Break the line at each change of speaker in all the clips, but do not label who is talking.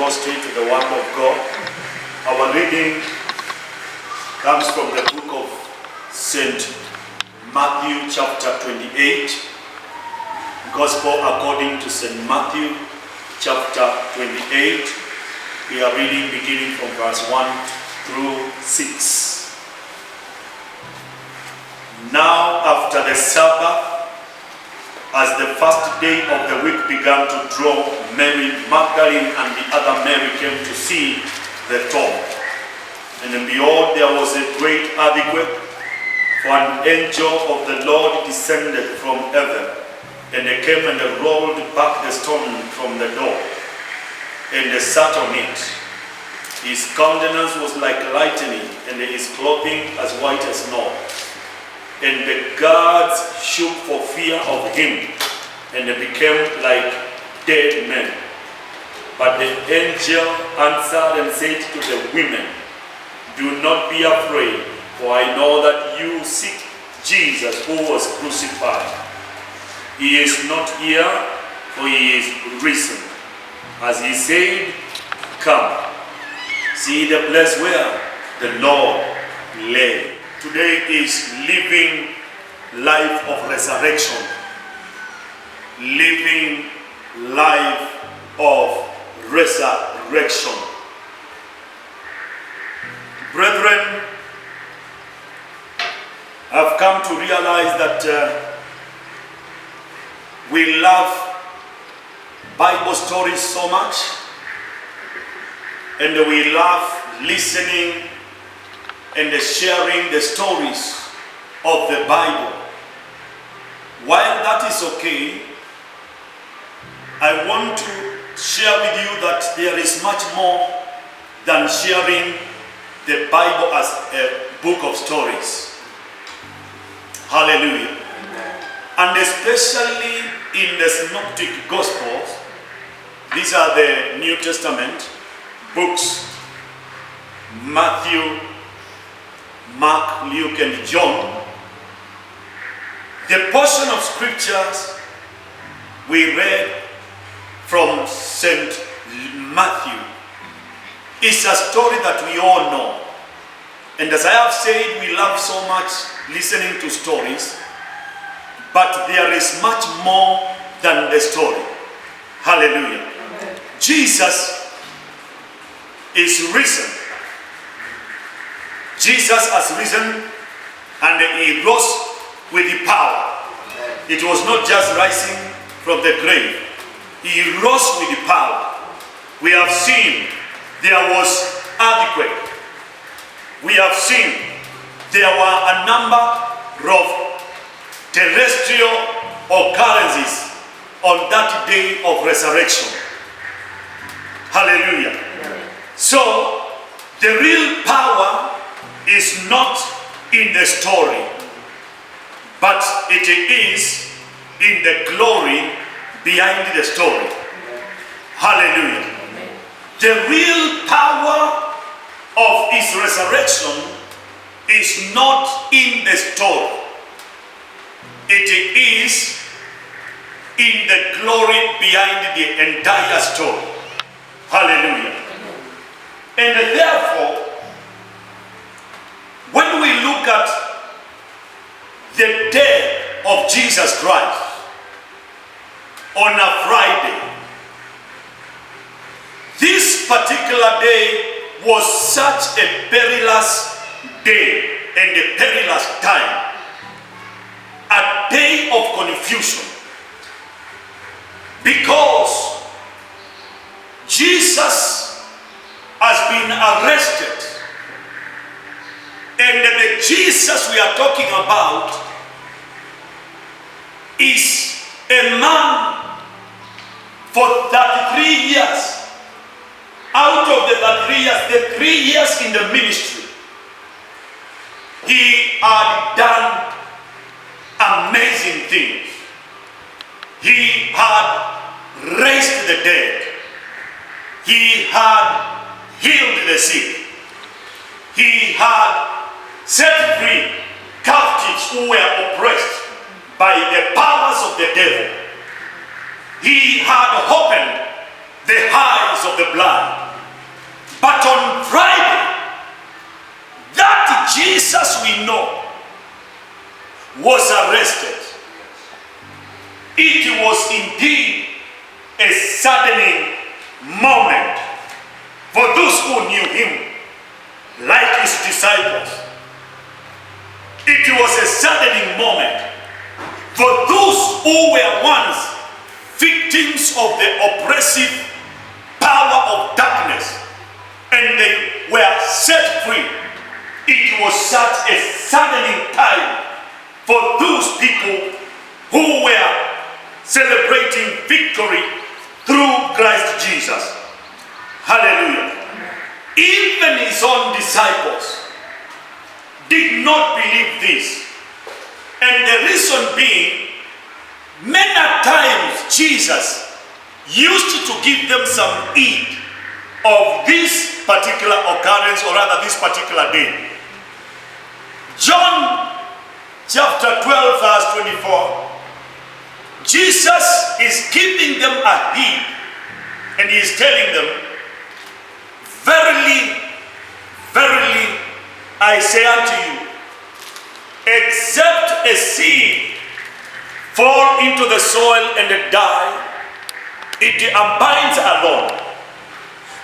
go straight to the Word of God. Our reading comes from the book of St. Matthew chapter 28. Gospel according to St. Matthew chapter 28. We are reading beginning from verse 1 through 6. Now after the Sabbath, as the first day of the week began to draw, Mary Magdalene and the other Mary came to see the tomb. And behold, there was a great earthquake, for an angel of the Lord descended from heaven, and they came and they rolled back the stone from the door, and they sat on it. His countenance was like lightning, and his clothing as white as snow. And the guards shook for fear of him, and they became like dead men. But the angel answered and said to the women, "Do not be afraid, for I know that you seek Jesus who was crucified. He is not here, for he is risen. As he said, come, see the place where the Lord lay." Today is living life of resurrection. Living life of resurrection. Brethren, I've come to realize that we love Bible stories so much, and we love listening and sharing the stories of the Bible. While that is okay, I want to share with you that there is much more than sharing the Bible as a book of stories. Hallelujah. And especially in the Synoptic Gospels, these are the New Testament books: Matthew, Mark, Luke, and John. The portion of scriptures we read from St. Matthew is a story that we all know. And as I have said, we love so much listening to stories, but there is much more than the story. Hallelujah. Amen. Jesus is risen. Jesus has risen, and he rose with the power. It was not just rising from the grave. He rose with the power. We have seen there was earthquake. We have seen there were a number of terrestrial occurrences on that day of resurrection. Hallelujah. So the real power is not in the story, but it is in the glory behind the story. Hallelujah. The real power of his resurrection is not in the story. It is in the glory behind the entire story. Hallelujah. And therefore, when we look at the death of Jesus Christ on a Friday, this particular day was such a perilous day and a perilous time, a day of confusion, because Jesus has been arrested. And the Jesus we are talking about is a man for 33 years. Out of the 33 years, the 3 years in the ministry, he had done amazing things. He had raised the dead. He had healed the sick. He had set free captives who were oppressed by the powers of the devil. He had opened the eyes of the blind. But on Friday, that Jesus we know was arrested. It was indeed a saddening moment for those who knew him, like his disciples. It was a saddening moment for those who were once victims of the oppressive power of darkness, and they were set free. It was such a saddening time for those people who were celebrating victory through Christ Jesus. Hallelujah. Even his own disciples did not believe this. And the reason being, many times Jesus used to give them some heed of this particular occurrence, or rather this particular day. John chapter 12 verse 24, Jesus is giving them a heed, and he is telling them, verily, verily, I say unto you, except a seed fall into the soil and die, it abides alone.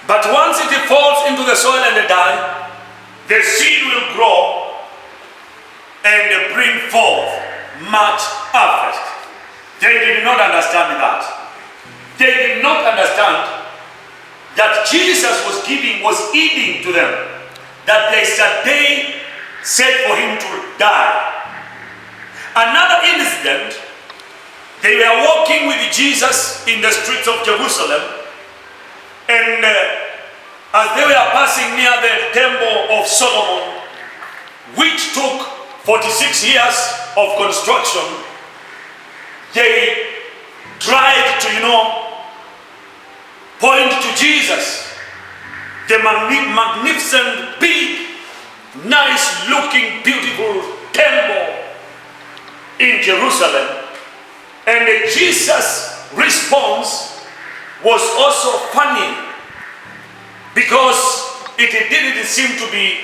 But once it falls into the soil and die, the seed will grow and bring forth much harvest. They did not understand that. They did not understand that Jesus was eating to them, that there's a day set for him to die. Another incident, they were walking with Jesus in the streets of Jerusalem, and as they were passing near the temple of Solomon, which took 46 years of construction, they tried to, point to Jesus, the magnificent, big, nice looking, beautiful temple in Jerusalem. And Jesus' response was also funny, because he didn't seem to be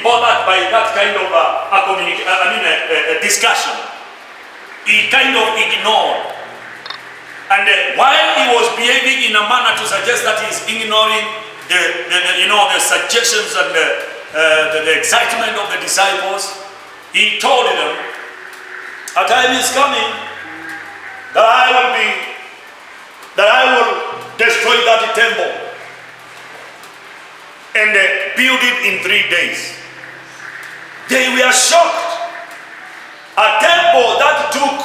bothered by that kind of a discussion. He kind of ignored. And while he was behaving in a manner to suggest that he's ignoring the suggestions and the excitement of the disciples, he told them, a time is coming that I will destroy that temple and build it in 3 days. They were shocked. A temple that took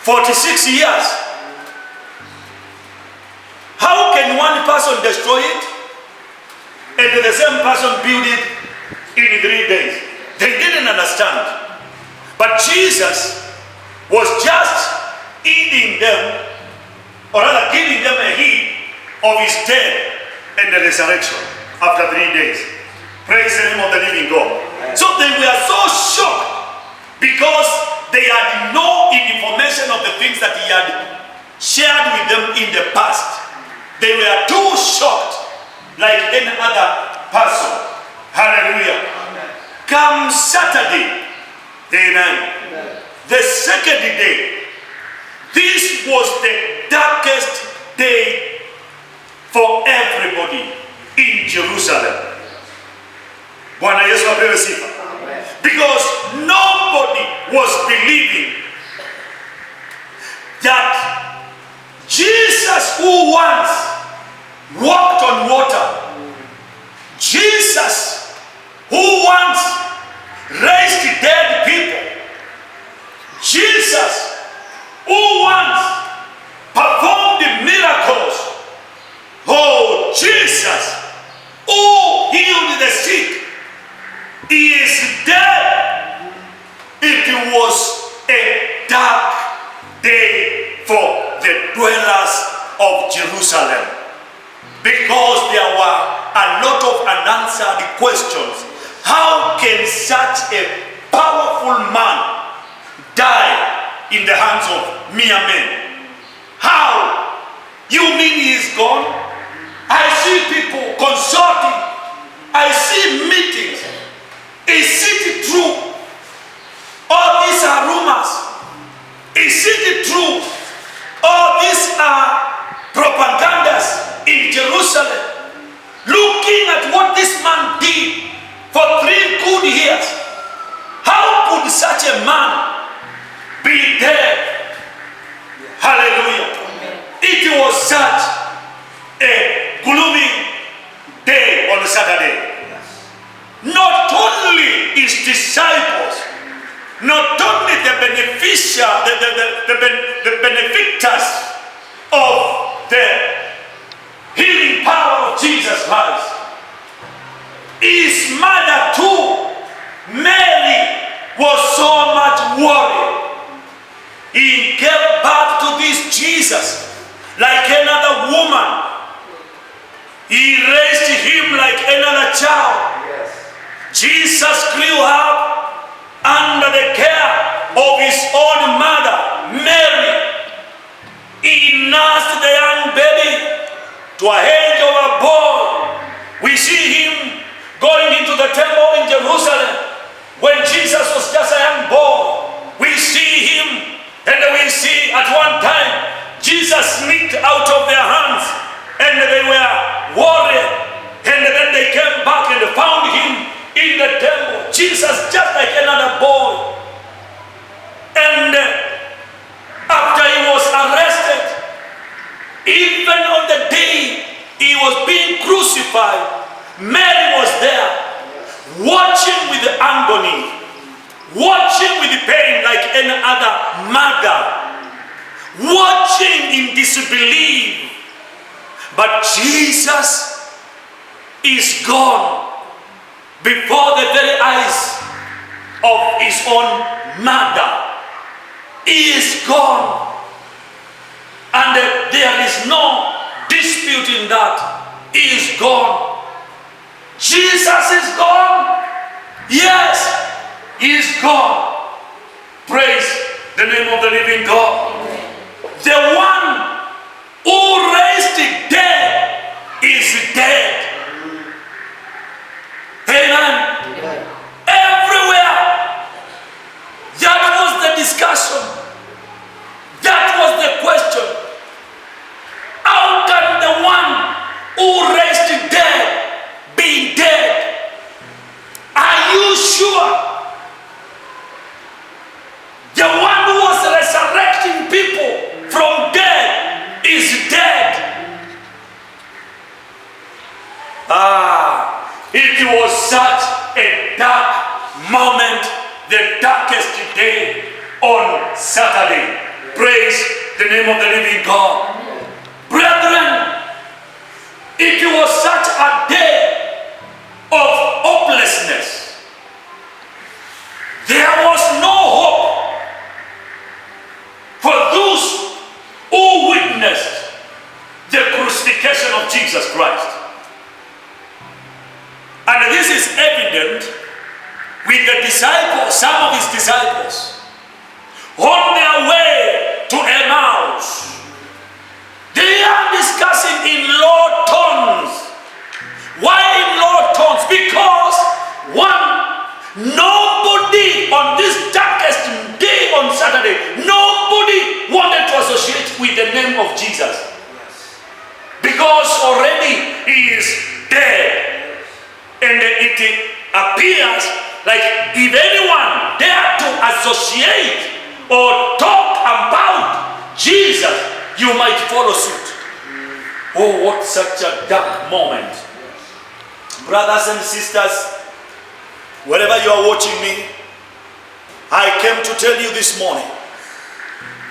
46 years. How can one person destroy it and the same person build it in 3 days? They didn't understand. But Jesus was just eating them, or rather giving them a hint of his death and the resurrection after 3 days. Praise the name of the living God. So they were so shocked, because they had no information of the things that he had shared with them in the past. They were too shocked, like any other person. Hallelujah. Amen. Come Saturday, amen, the second day, this was the darkest day for everybody in Jerusalem. Bwana Yesu apewe sifa. Because nobody was believing that Jesus, who once walked on water, Jesus, who once raised dead people, Jesus, who once performed miracles, oh, Jesus, who healed the sick, he is dead. It was a dark day for the dwellers of Jerusalem, because there were a lot of unanswered questions. How can such a powerful man die in the hands of mere men? How
You mean he is gone? I see people consulting. I see meetings. Is it true? All these are rumors. Is it true? All these are propagandas in Jerusalem. Looking at what this man did for 3 good years. How could such a man be dead? Hallelujah. It was such a gloomy day on Saturday. Not only his disciples, not only the benefactors of the healing power of Jesus Christ, his mother too, Mary, was so much worried. He gave birth to this Jesus like another woman. He raised him like another child. Jesus grew up under the care of his own mother, Mary. He nursed the young baby to a age of a boy. We see him going into the temple in Jerusalem when Jesus was just a young boy. We see him, and we see at one time Jesus sneaked out of their hands, and they were worried. And then they came back and found him in the temple. Jesus just like another boy. And after he was arrested, even on the day he was being crucified, Mary was there, watching with agony, watching with pain like any other mother, watching in disbelief. But Jesus is gone before the very eyes of his own mother. He is gone. And there is no dispute in that. He is gone. Jesus is gone. Yes, he is gone. Praise the name of the living God. The one who raised the dead is dead. Amen. Everywhere. That was the discussion. That was the question. How can the one who raised the dead be dead? Are you sure? The one who was resurrecting people from dead is dead. It was such a dark moment, the darkest day on Saturday. Praise the name of the living God. Brethren, it was such a day of hopelessness. There was no hope for those who witnessed the crucifixion of Jesus Christ. And this is evident with the disciples, some of his disciples, on their way to Emmaus. They are discussing in low tones. Why in low tones? Because one, nobody on this darkest day on Saturday, nobody wanted to associate with the name of Jesus. Because already he is dead. And it appears like if anyone dared to associate or talk about Jesus, you might follow suit. Oh, what such a dark moment. Brothers and sisters, wherever you are watching me, I came to tell you this morning,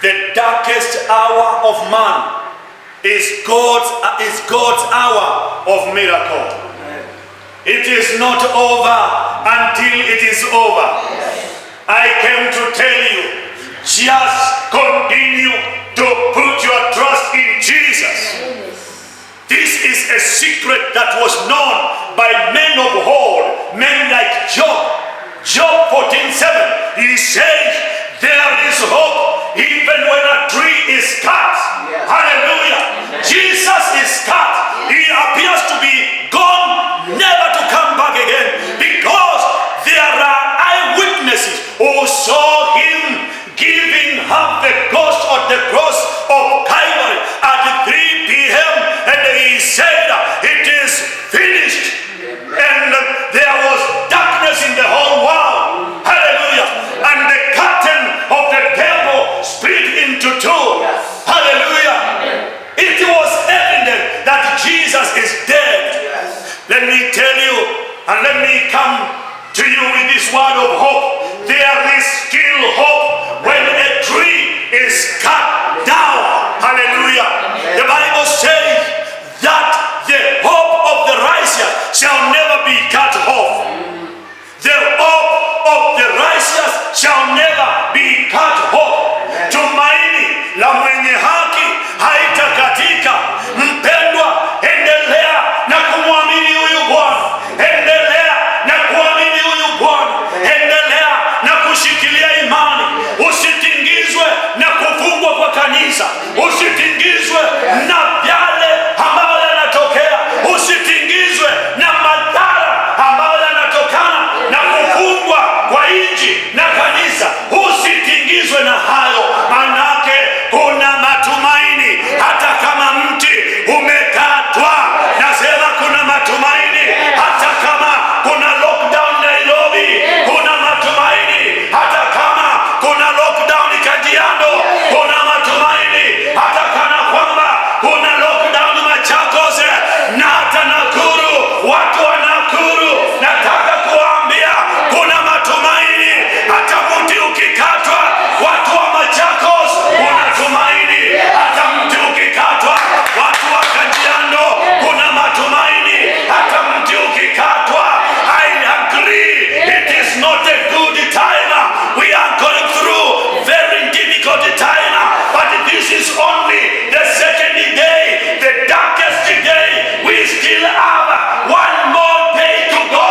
the darkest hour of man is God's hour of miracle. It is not over until it is over. I came to tell you, just continue to put your trust in Jesus. This is a secret that was known by men of old, men like Job. Job 14:7, he says, there is hope even when a tree is cut, hallelujah, Jesus is cut. He appears to be gone, never to come back again, because there are eyewitnesses who saw him giving up the ghost on the cross of Calvary at 3 p.m. and he said, it is finished. And there was darkness in the whole world. Hallelujah. And the curtain of the temple split into two. Hallelujah. It was evident that Jesus is dead. Let me tell you, and let me come to you with this word of hope. There is still hope when a tree is cut down. Hallelujah. The Bible says that the hope of the righteous shall never be cut off. The hope of the righteous shall never be cut off. Tumaini la mwenye haki haitakatika. Mpendwa, endelea na kumwamini huyu Bwana. Endelea na kuamini huyu Bwana. Endelea na kushikilia imani. Usitingizwe na kufungwa kwa kanisa. Usitingizwe na yale ambayo yanatokea. Usitingizwe na madhara ambayo yanatokana na kufungwa kwa nchi na kanisa. Usitingizwe na hayo, manake kuna matumaini hata kama mti umekatwa. Nasema kuna matumaini hata kama kuna lockdown Nairobi. Kuna matumaini hata kama kuna lockdown Kajiado. Kuna matumaini hata kana kwamba kuna lockdown Machakos na hata Nakuru. Watu wa Nakuru, nataka kuambia kuna matumaini hata mti ukikatwa. Watu wa Machakos, kuna tumaini hata mti ukikatwa. Watu wa Kajiado, kuna matumaini hata mti ukikatwa. I agree, it is not a good time. We are going through very difficult time, but this is only the second day, the darkest day. We still have one more day to go,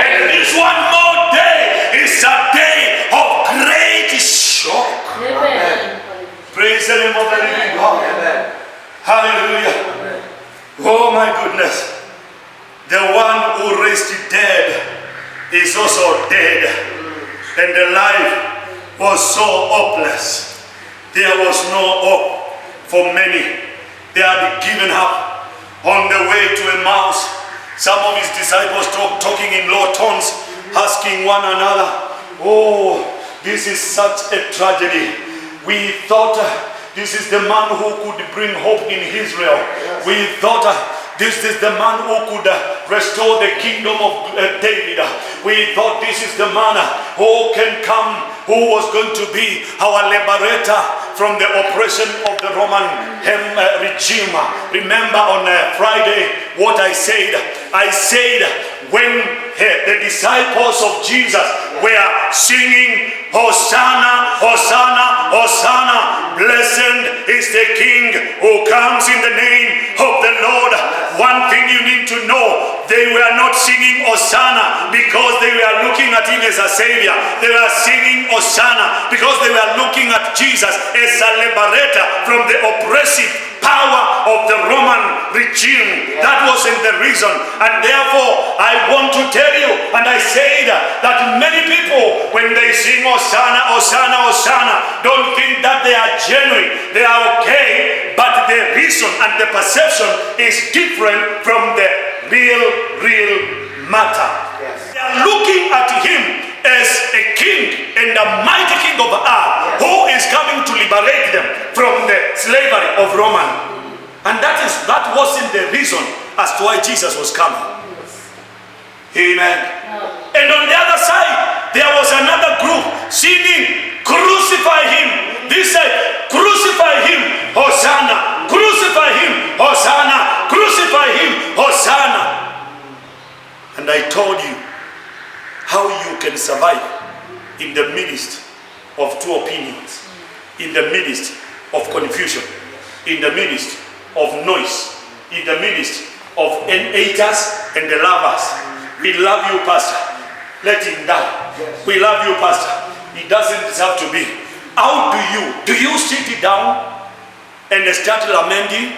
and this one more day is a day of great shock.
Amen.
Praise the name of the living God.
Amen.
Hallelujah. Oh my goodness. The one who raised the dead is also dead. And the life was so hopeless. There was no hope for many. They had given up on the way to Emmaus. Some of his disciples talking in low tones, asking one another, oh, this is such a tragedy. We thought this is the man who could bring hope in Israel. We thought this is the man who could restore the kingdom of David. We thought this is the man who can come, who was going to be our liberator from the oppression of the Roman regime. Remember on Friday what I said? I said when the disciples of Jesus were singing, Hosanna, Hosanna, Hosanna, blessed is the King who comes in the name of the Lord. One thing you need to know, they were not singing Hosanna because they were looking at him as a savior. They were singing Hosanna because they were looking at Jesus as a liberator from the oppressive power of the Roman regime. That wasn't the reason. And therefore, I want to tell you, and I said that many people, when they sing Hosanna, Hosanna, Hosanna, don't think that they are genuine. They are okay, but the reason and the perception is different from the real matter.
Yes.
They are looking at him as a king and a mighty king of earth who is coming to liberate them from the slavery of Roman. And that wasn't the reason as to why Jesus was coming. Amen. And on the other side, there was another group singing, crucify him. This said, crucify him, Hosanna. Crucify him, Hosanna. Crucify him, Hosanna. And I told you how you can survive in the midst of two opinions, in the midst of confusion, in the midst of noise, in the midst of haters and the lovers. We love you, Pastor. Let him die. We love you, Pastor. He doesn't deserve to be. How do you sit down and start lamenting?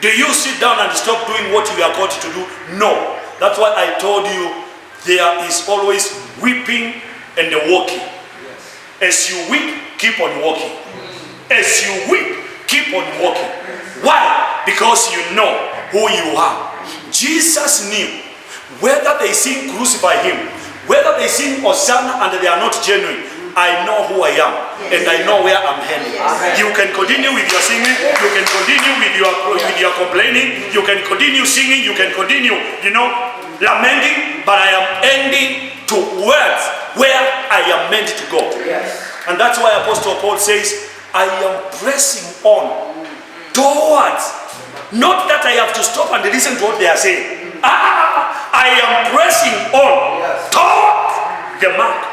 Do you sit down and stop doing what you are called to do? No. That's why I told you there is always weeping and walking. As you weep, keep on walking. As you weep, keep on walking. Why? Because you know who you are. Jesus knew whether they sing crucify him, whether they sing Hosanna and they are not genuine, I know who I am and I know where I'm heading. You can continue with your singing, you can continue with your complaining, you can continue singing, you can continue, lamenting, but I am ending towards where I am meant to go. And that's why Apostle Paul says, I am pressing on towards, not that I have to stop and listen to what they are saying. I am pressing on towards the mark.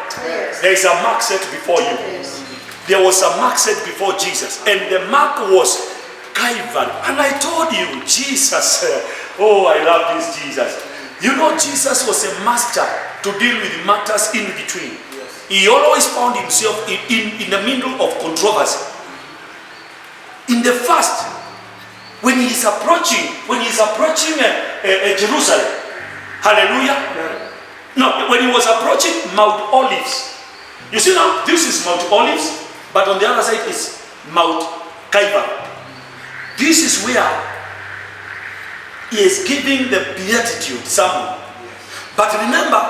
There is a mark set before you. There was a mark set before Jesus, and the mark was Calvary. And I told you, Jesus, oh, I love this Jesus. You know, Jesus was a master to deal with matters in between. He always found himself in the middle of controversy. In the first, when he is approaching Jerusalem, hallelujah. No, when he was approaching Mount Olives. You see now, this is Mount Olives, but on the other side is Mount Calvary. This is where he is giving the Beatitude sermon. But remember,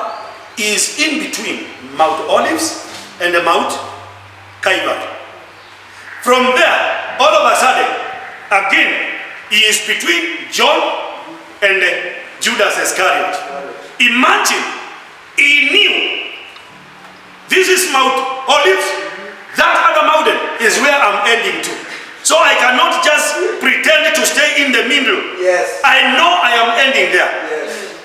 he is in between Mount Olives and the Mount Calvary. From there, all of a sudden, again, he is between John and Judas Iscariot. Imagine, he knew this is Mount Olives, that other mountain is where I'm ending to. So I cannot just pretend to stay in the middle. I know I am ending there.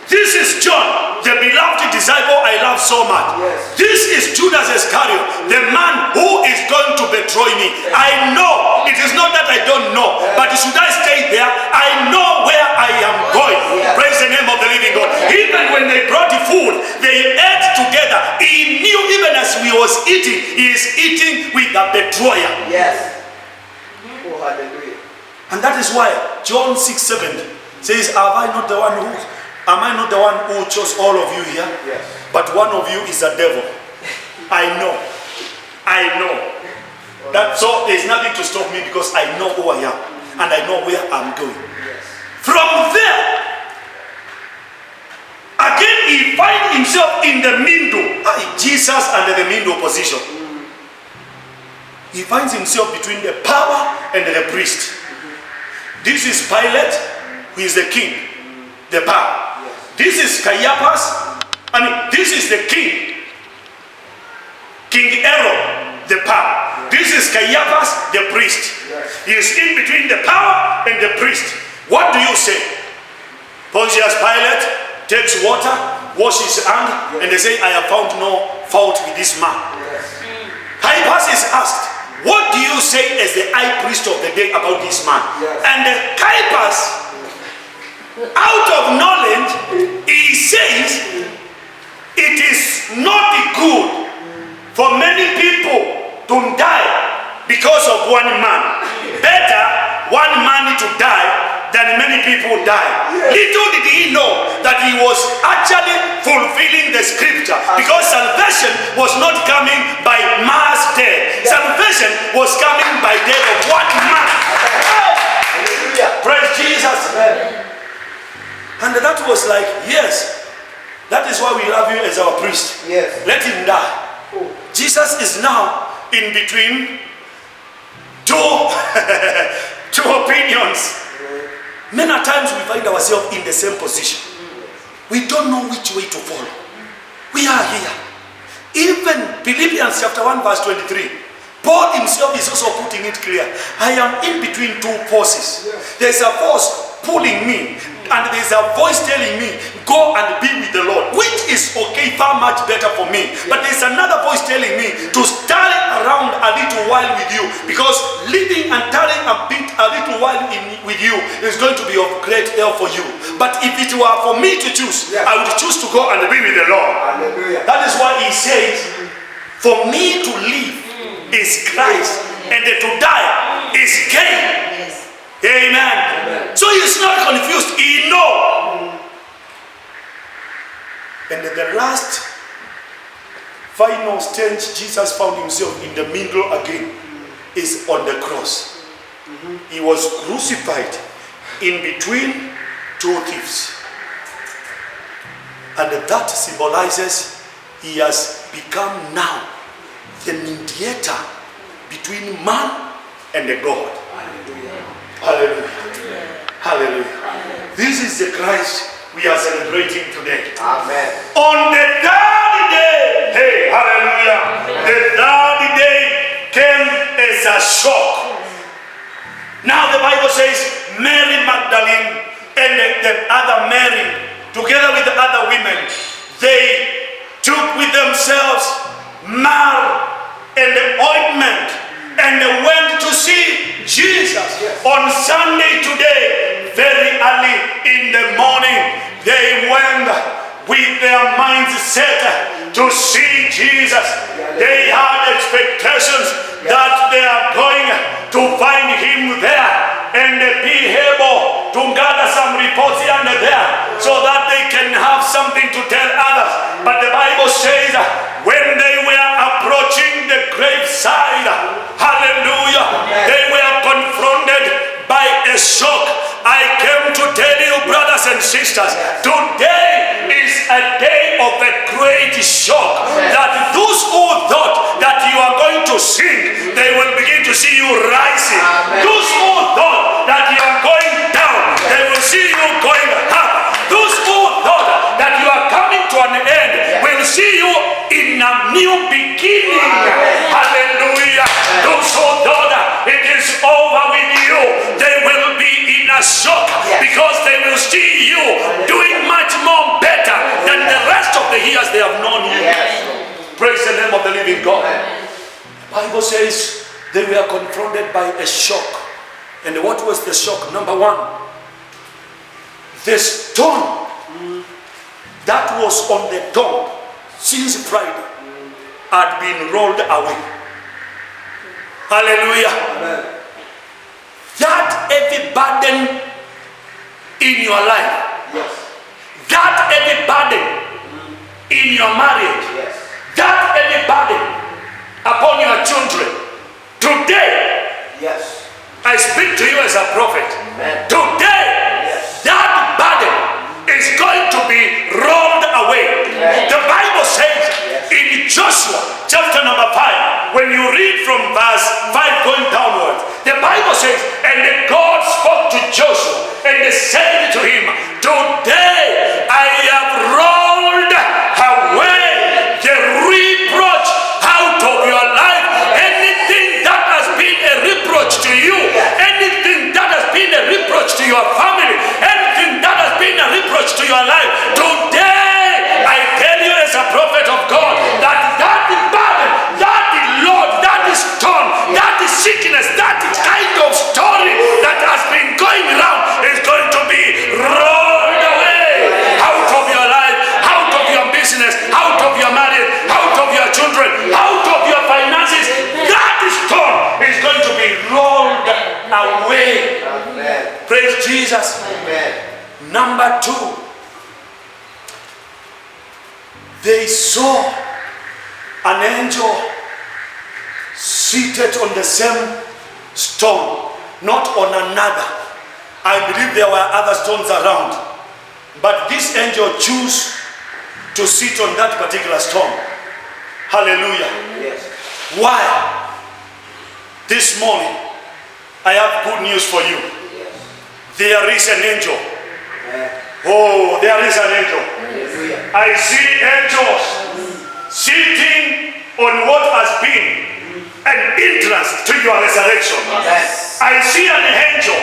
This is John, the beloved disciple I love so much. This is Judas Iscariot, the man who is going to betray me. I know, it is not that I don't know, but should I stay there? I know where I am going. Praise the name of the living God. Even when they brought the food, they ate together. He knew even as he was eating, he is eating with a betrayer.
Oh, hallelujah.
And that is why John 6:7 says, Am I not the one who chose all of you here? But one of you is a devil. I know. That so there's nothing to stop me because I know who I am and I know where I'm going. From there, again he finds himself in the middle. Jesus under the middle position. He finds himself between the power and the priest. This is Pilate, who is the king, the power. This is Caiaphas, this is the king, King Herod, the power. This is Caiaphas, the priest. He is in between the power and the priest. What do you say? Pontius Pilate takes water, washes his hand, and they say, I have found no fault with this man. Caiaphas is asked, what do you say as the high priest of the day about this man? And Caiaphas, out of knowledge, he says it is not good for many people to die because of one man. Better one man to die than many people die. Little did he know that he was actually fulfilling the scripture, because salvation was not coming by mass death. Salvation was coming by death of one man. Praise Jesus. And that was like, yes, that is why we love you as our priest. Let him die. Jesus is now in between two opinions. Many times we find ourselves in the same position. We don't know which way to follow. We are here. Even Philippians chapter 1 verse 23. Paul himself is also putting it clear. I am in between two forces. There's a force pulling me, and there's a voice telling me, go and be with the Lord, which is okay, far much better for me. But there's another voice telling me to stay around a little while with you, because living and tarrying a bit a little while with you is going to be of great help for you. But if it were for me to choose, I would choose to go and be with the Lord. That is why he says, for me to live is Christ, and to die is gain.
Yes.
Amen. So he's not confused. He knows. And the last final stage Jesus found himself in the middle again is on the cross. He was crucified in between two thieves. And that symbolizes he has become now the mediator between man and the God. Hallelujah. Hallelujah. This is the Christ we are celebrating today.
Amen.
On the third day, hey, hallelujah, the third day came as a shock. Now the Bible says Mary Magdalene and the other Mary, together with the other women, they took with themselves myrrh and the ointment, and they went to see Jesus. On Sunday today, very early in the morning, they went with their minds set to see Jesus. They had expectations that they are going to find him there and be able to gather some reports here and there so that they can have something to tell others. But the Bible says when they were approaching the graveside, hallelujah, they were confronted by a shock. I came to tell you, brothers and sisters, today is a day of a great shock. That those who thought that you are going to sink, they will begin to see you rising. Those who thought that you are going down, they will see you going up. Those who thought that you are coming to an end will see you in a new beginning. Hallelujah. Those who thought it is over with you, they will be in a shock because they will see you doing much more better than the rest of the years they have known you. Praise the name of the living God. The Bible says they were confronted by a shock. And what was the shock? Number one, the stone that was on the tomb since Friday had been rolled away. Hallelujah.
Amen.
That heavy burden in your life,
Yes.
that heavy burden in your marriage,
Yes.
that heavy burden upon your children, today
Yes.
I speak to you as a prophet.
Amen.
Today,
Yes.
that burden is going to be rolled away.
Amen.
The Bible says
Yes.
in Joshua chapter number 5, when you read from verse 5 going downwards, the Bible says, and God spoke to Joshua and said to him, today I have rolled away the reproach out of your life. Anything that has been a reproach to you, anything that has been a reproach to your family, anything that has been a reproach to your life, today I tell you as a prophet of God that that burden, that load, that stone, that sickness, that kind of story that has been going around is going to be rolled away out of your life, out of your business, out of your marriage, out of your children, out of your finances. That stone is going to be rolled away.
Amen.
Praise Jesus.
Amen.
Number two, they saw an angel seated on the same stone, not on another. I believe there were other stones around, but this angel chose to sit on that particular stone. Hallelujah.
Yes.
Why? This morning, I have good news for you.
Yes.
There is an angel.
Amen.
Oh, there is an angel.
Hallelujah.
I see angels sitting on what has been an entrance to your resurrection.
Yes.
I see an angel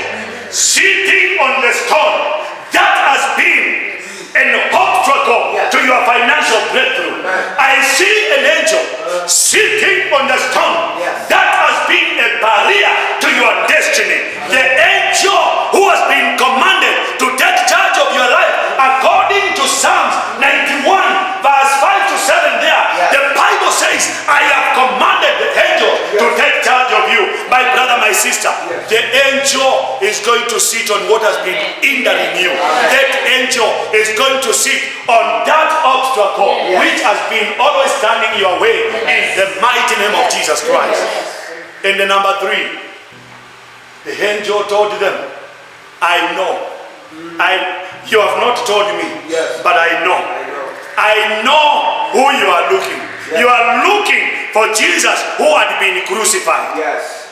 sitting on the stone that has been an obstacle to your financial breakthrough. I see an angel sitting on the stone that has been a barrier to your destiny. The angel who has been commanded to take charge of your life according to Psalms 91 verse 5 to 7 there. The Bible says, I have commanded the angel to is going to sit on what has been hindering you. That angel is going to sit on that obstacle which has been always standing your way in the mighty name of Jesus Christ. And the number 3, the angel told them, I know. You have not told me, but I know. I know who you are looking. You are looking for Jesus who had been crucified.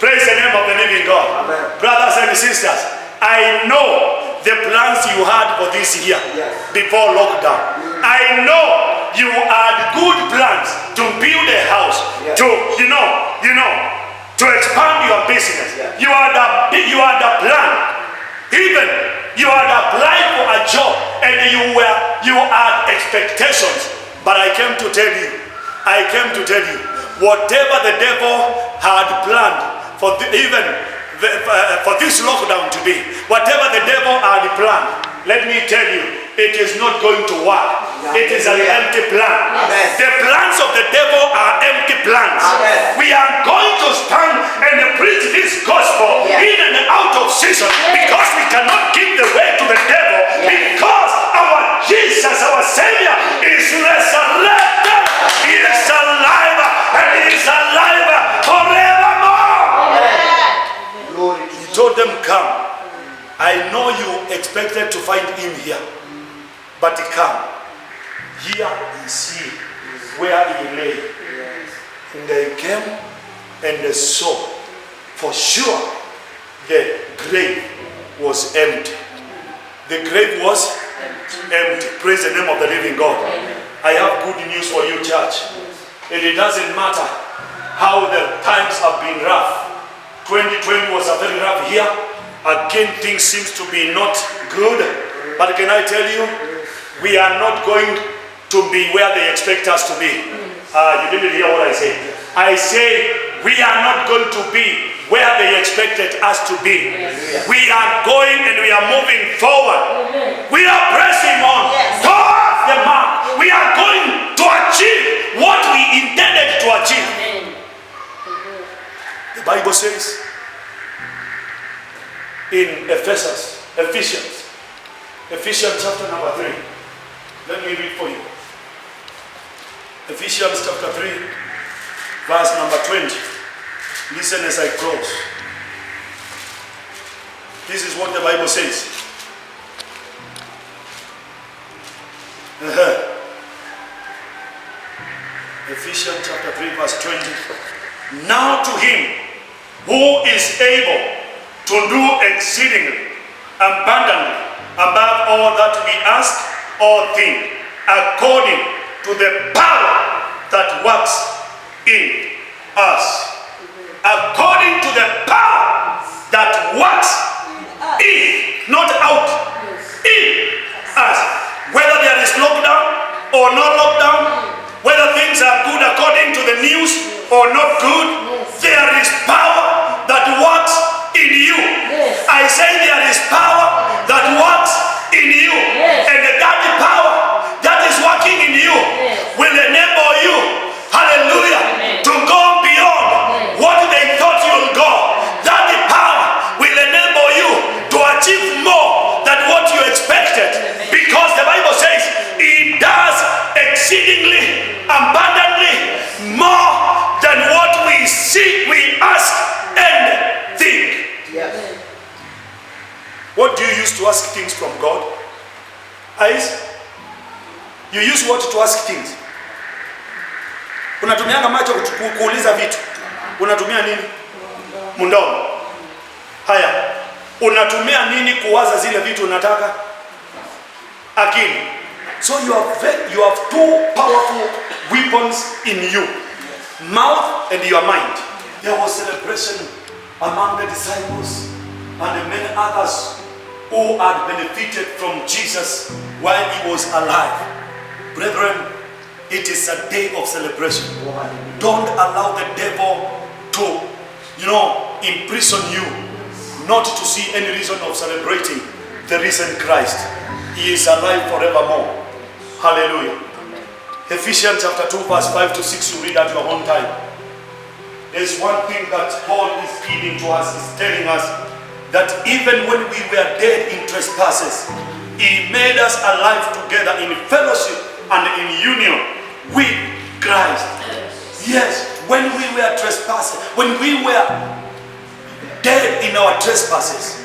Praise the name of the living God.
Amen.
Brothers and sisters, I know the plans you had for this year before lockdown. I know you had good plans to build a house, to to expand your business. You had a plan. Even you had applied for a job and you had expectations. But I came to tell you, whatever the devil had planned for for this lockdown to be, whatever the devil had planned, let me tell you, it is not going to work. It is an empty plan. The plans of the devil are empty plans. We are going to stand and preach this gospel in and out of season, because we cannot give the way to the devil, because our Jesus, our Savior, is resurrected. He is alive, and He is alive forevermore. He told them, come. I know you expected to find Him here, but come. Here is He, where He lay. And they came and they saw, for sure, the grave was empty. The grave was empty. Praise the name of the living God. I have good news for you, church. And it doesn't matter how the times have been rough. 2020 was a very rough year. Again, things seems to be not good. But can I tell you, we are not going to be where they expect us to be. You didn't hear what I said. I say we are not going to be where they expected us to be. We are going and we are moving forward. We are pressing on towards the mark. We are going to achieve what we intended to achieve. The Bible says in Ephesians chapter number 3. Let me read for you. Ephesians chapter 3, verse number 20. Listen as I close. This is what the Bible says. Ephesians chapter 3, verse 20. Now to Him who is able to do exceedingly abundantly above all that we ask or think, according to the power that works in us. According to the power that works in, not out, in us. Whether there is lockdown or no lockdown, whether things are good according to the news or not good, there is power that works in you. I say there is power that works in you. And that power that is working in you will enable you, hallelujah, to go beyond what they thought you'll go. That power will enable you to achieve more than what you expected. Because the Bible says He does exceedingly abundantly more than what we see, we ask and think. What do you use to ask things from God? Eyes? You use what to ask things? Unatumianga macho kuuliza vitu. Unatumia nini? Mdomo. Haya. Unatumia nini kuwaza zile vitu unataka? Akili. So you have two powerful weapons in you. Mouth and your mind. There was celebration among the disciples and many others who had benefited from Jesus while He was alive. Brethren, it is a day of celebration. Don't allow the devil to, imprison you not to see any reason of celebrating the risen Christ. He is alive forevermore. Hallelujah. Ephesians chapter 2, verse 5 to 6, you read at your own time. There's one thing that Paul is giving to us, is telling us that even when we were dead in trespasses, He made us alive together in fellowship and in union with Christ. Yes, when we were trespassing, when we were dead in our trespasses,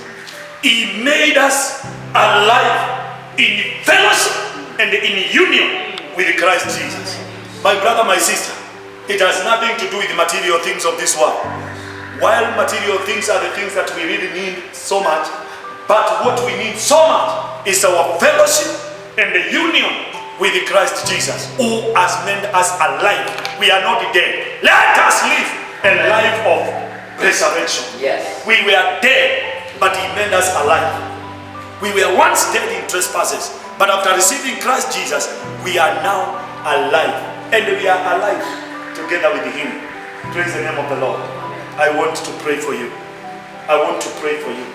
He made us alive in fellowship and in union with Christ Jesus. My brother, my sister, it has nothing to do with the material things of this world. While material things are the things that we really need so much, but what we need so much is our fellowship and the union with Christ Jesus, who has made us alive. We are not dead. Let us live a life of resurrection.
Yes.
We were dead, but He made us alive. We were once dead in trespasses, but after receiving Christ Jesus, we are now alive. And we are alive together with Him. Praise the name of the Lord. I want to pray for you. I want to pray for you.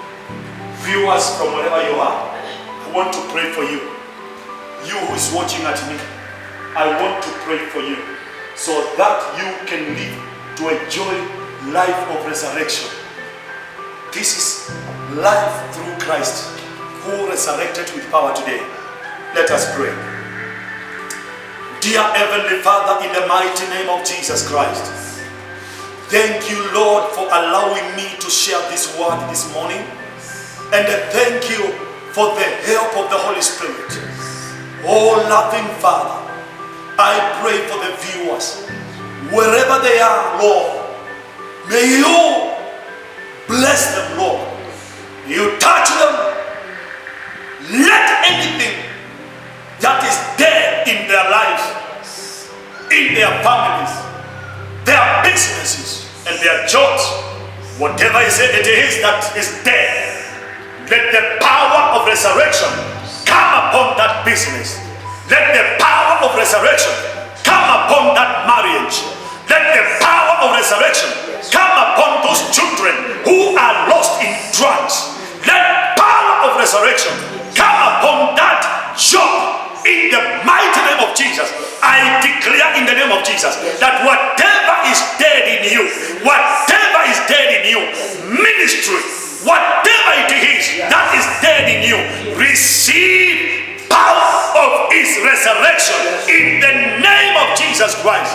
Viewers from wherever you are, I want to pray for you. You who is watching at me, I want to pray for you so that you can live to enjoy life of resurrection. This is life through Christ, who resurrected with power today. Let us pray. Dear Heavenly Father, in the mighty name of Jesus Christ, thank you, Lord, for allowing me to share this word this morning. And thank you for the help of the Holy Spirit. Oh, loving Father, I pray for the viewers, wherever they are, Lord. May you bless them, Lord. May you touch them. Let anything that is dead in their lives, in their families, their businesses, and their jobs, whatever it is that is dead, let the power of resurrection come upon that business. Let the power of resurrection come upon that marriage. Let the power of resurrection come upon those children who are lost in drugs. Let power of resurrection come upon that job. In the mighty name of Jesus, I declare in the name of Jesus that whatever is dead in you, whatever is dead in you, ministry, whatever it is that is dead in you, receive power of His resurrection in the name of Jesus Christ.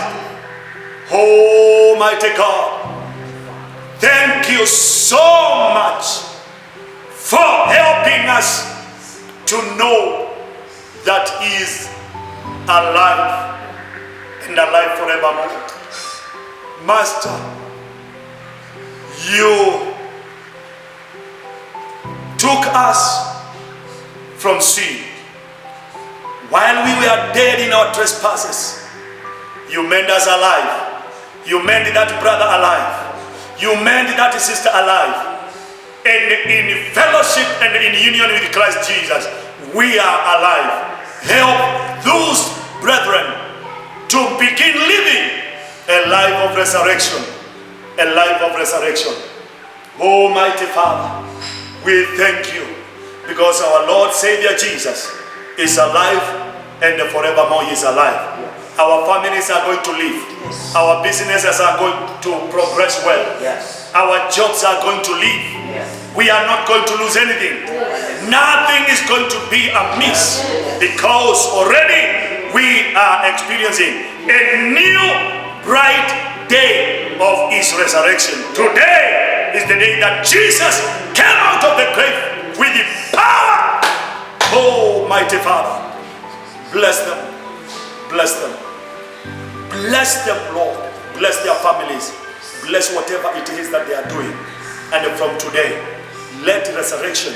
Almighty God, thank you so much for helping us to know that He is alive and alive forevermore. Master, you took us from sin. While we were dead in our trespasses, you made us alive. You made that brother alive. You made that sister alive. And in fellowship and in union with Christ Jesus, we are alive. Help those brethren to begin living a life of resurrection. A life of resurrection. Almighty Father, we thank you because our Lord Savior Jesus is alive and forevermore He is alive. Our families are going to live.
Yes.
Our businesses are going to progress well.
Yes.
Our jobs are going to live.
Yes.
We are not going to lose anything. Nothing is going to be amiss because already we are experiencing a new bright day of His resurrection. Today is the day that Jesus came out of the grave with the power. Oh, mighty Father, bless them, bless them, bless them, Lord, bless their families, bless whatever it is that they are doing. And from today, let resurrection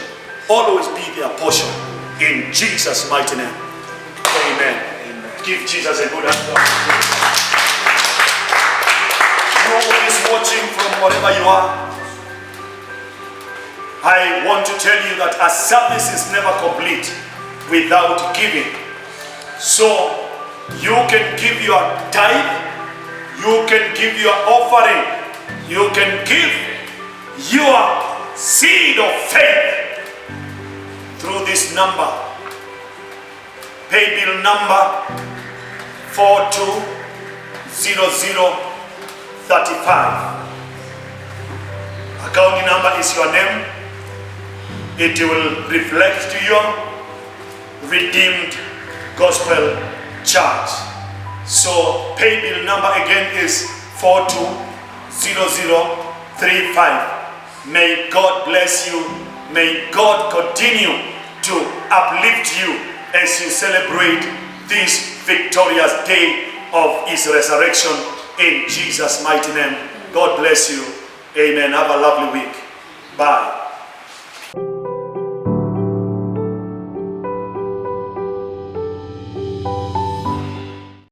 always be their portion. In Jesus' mighty name. Amen. Amen. Give Jesus a good hand. You who is watching from wherever you are, I want to tell you that a service is never complete without giving. So you can give your tithe, you can give your offering, you can give your seed of faith through this number. Pay bill number 420035. Account number is your name,
it will reflect to your Redeemed Gospel Church. So pay bill number again is 420035. May God bless you. May God continue to uplift you as you celebrate this victorious day of his resurrection in Jesus' mighty name. God bless you. Amen. Have a lovely week. Bye.